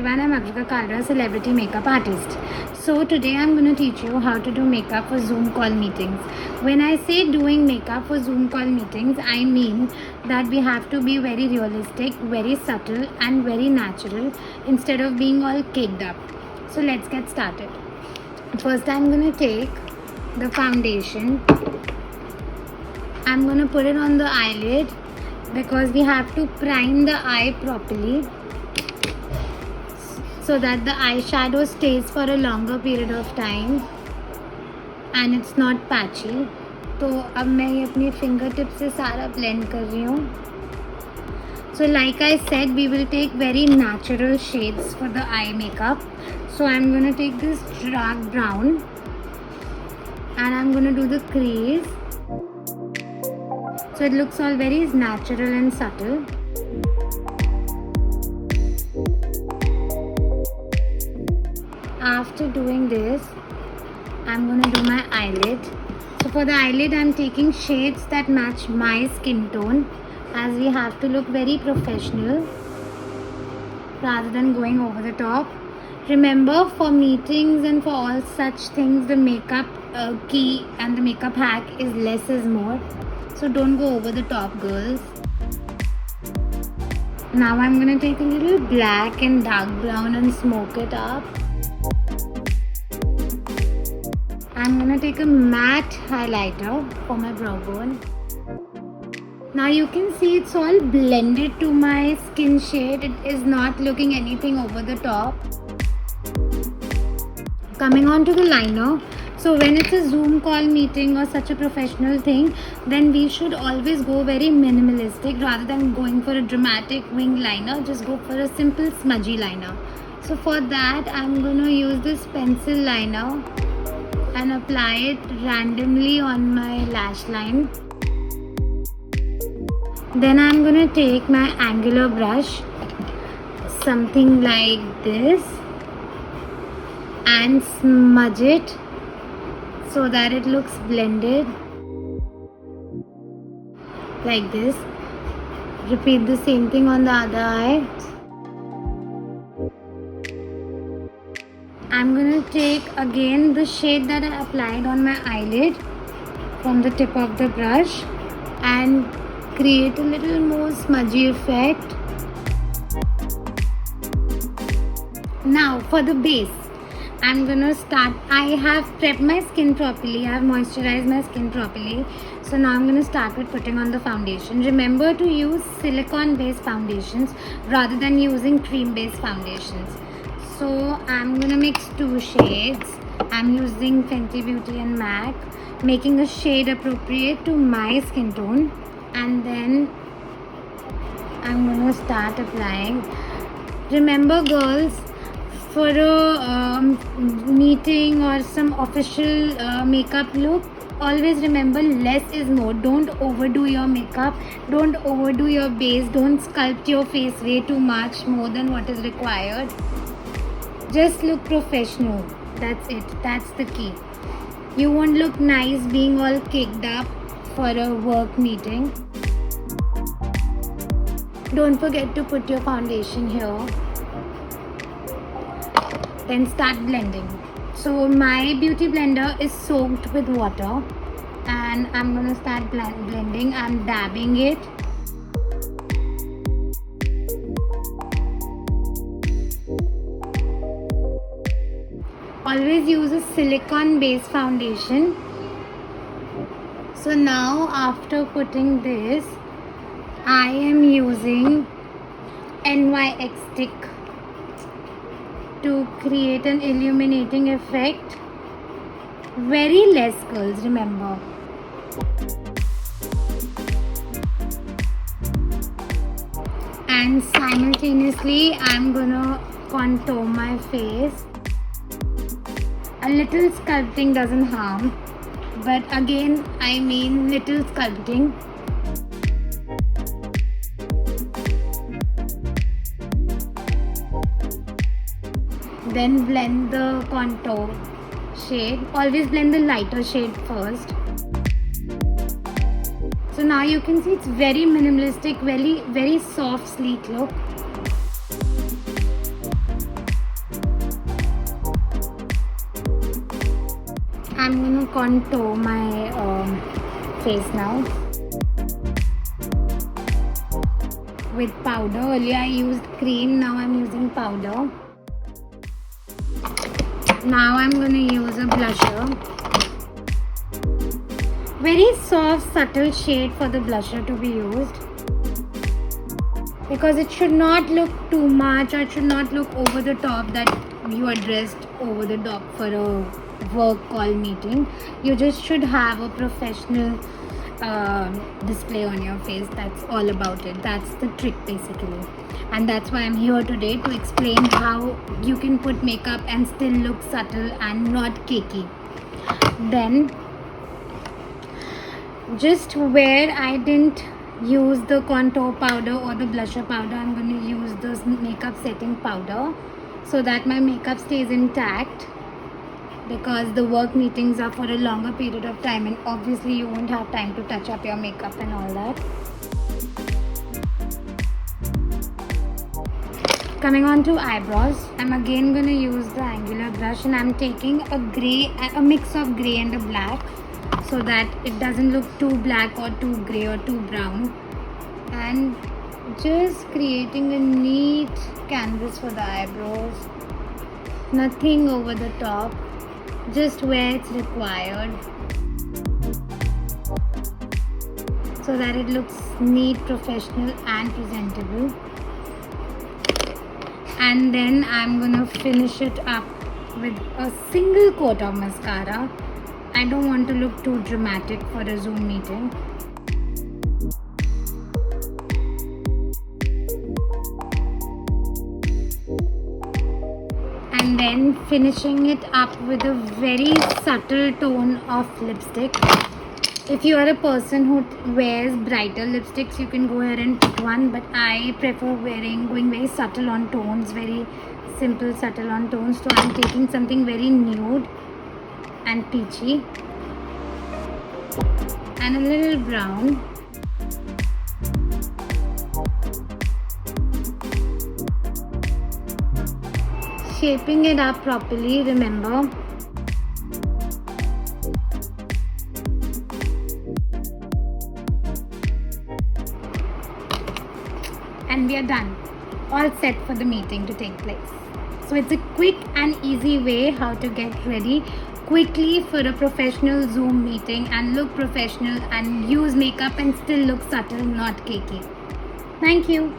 everyone, I'm Agrika Kalra, celebrity makeup artist. So today I'm going to teach you how to do makeup for Zoom call meetings. When I say doing makeup for Zoom call meetings, I mean that we have to be very realistic, very subtle and very natural instead of being all caked up. So let's get started. First I'm going to take the foundation. I'm going to put it on the eyelid because we have to prime the eye properly so that the eyeshadow stays for a longer period of time and it's not patchy. तो अब मैं ये अपनी finger tip से सारा blend कर रही हूँ. So like I said, we will take very natural shades for the eye makeup. So I'm going to take this dark brown and I'm going to do the crease. So it looks all very natural and subtle. After doing this, I'm going to do my eyelid. So for the eyelid, I'm taking shades that match my skin tone, as we have to look very professional rather than going over the top. Remember, for meetings and for all such things, the makeup key and the makeup hack is less is more. So don't go over the top, girls. Now I'm going to take a little black and dark brown and smoke it up. I'm going to take a matte highlighter for my brow bone. Now you can see it's all blended to my skin shade. It is not looking anything over the top. Coming on to the liner. So when it's a Zoom call meeting or such a professional thing, then we should always go very minimalistic rather than going for a dramatic wing liner. Just go for a simple smudgy liner. So for that, I'm going to use this pencil liner and apply it randomly on my lash line. Then I'm going to take my angular brush, something like this, and smudge it so that it looks blended like this. Repeat the same thing on the other eye. I'm going to take again the shade that I applied on my eyelid from the tip of the brush and create a little more smudgy effect. Now for the base, I'm going to start. I have prepped my skin properly. I have moisturized my skin properly. So now I'm going to start with putting on the foundation. Remember to use silicone based foundations rather than using cream based foundations. So I'm going to mix two shades. I'm using Fenty Beauty and MAC, making a shade appropriate to my skin tone. And then I'm going to start applying. Remember, girls, for a meeting or some official makeup look, always remember less is more. Don't overdo your makeup. Don't overdo your base. Don't sculpt your face way too much, more than what is required. Just look professional. That's it. That's the key. You won't look nice being all caked up for a work meeting. Don't forget to put your foundation here. Then start blending. So my beauty blender is soaked with water and I'm going to start blending. I'm dabbing it. Always use a silicone based foundation. So now after putting this, I am using NYX stick to create an illuminating effect. Very less, girls, remember. And simultaneously, I'm gonna contour my face. A little sculpting doesn't harm, but again, I mean little sculpting. Then blend the contour shade. Always blend the lighter shade first. So now you can see it's very minimalistic, very soft sleek look. I'm gonna contour my face now with powder. Earlier I used cream, now I'm using powder. Now I'm gonna use a blusher. Very soft, subtle shade for the blusher to be used, because it should not look too much, or it should not look over the top that you are dressed over the top for a work call meeting. You just should have a professional display on your face. That's all about it. That's the trick basically, and that's why I'm here today, to explain how you can put makeup and still look subtle and not cakey. Then, just where I didn't use the contour powder or the blusher powder, I'm going to use this makeup setting powder so that my makeup stays intact, because the work meetings are for a longer period of time and obviously you won't have time to touch up your makeup and all that. Coming on to eyebrows, I'm again going to use the angular brush, and I'm taking a mix of grey and a black, so that it doesn't look too black or too grey or too brown, and just creating a neat canvas for the eyebrows. Nothing over the top, just where it's required, so that it looks neat, professional and presentable. And then I'm gonna finish it up with a single coat of mascara. I don't want to look too dramatic for a Zoom meeting. And then finishing it up with a very subtle tone of lipstick. If you are a person who wears brighter lipsticks, you can go ahead and pick one, but I prefer going very subtle on tones, very simple subtle on tones. So I'm taking something very nude and peachy and a little brown. Shaping it up properly, remember. And we are done. All set for the meeting to take place. So it's a quick and easy way how to get ready quickly for a professional Zoom meeting and look professional and use makeup and still look subtle, not cakey. Thank you.